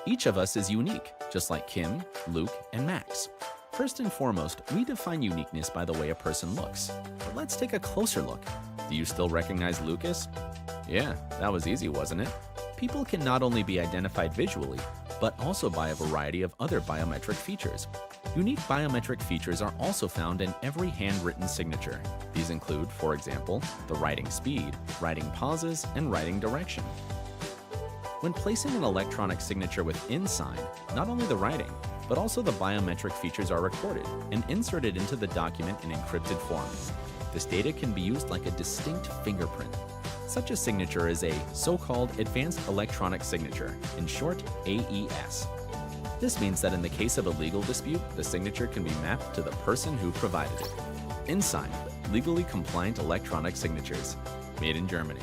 Each of us is unique, just like Kim, Luke, and Max. First and foremost, we define uniqueness by the way a person looks. But let's take a closer look. Do you still recognize Lucas? Yeah, that was easy, wasn't it? People can not only be identified visually, but also by a variety of other biometric features. Unique biometric features are also found in every handwritten signature. These include, for example, the writing speed, writing pauses, and writing direction. When placing an electronic signature with INSign, not only the writing, but also the biometric features are recorded and inserted into the document in encrypted form. This data can be used like a distinct fingerprint. Such a signature is a so-called Advanced Electronic Signature, in short, AES. This means that in the case of a legal dispute, the signature can be mapped to the person who provided it. INSign, legally compliant electronic signatures, made in Germany.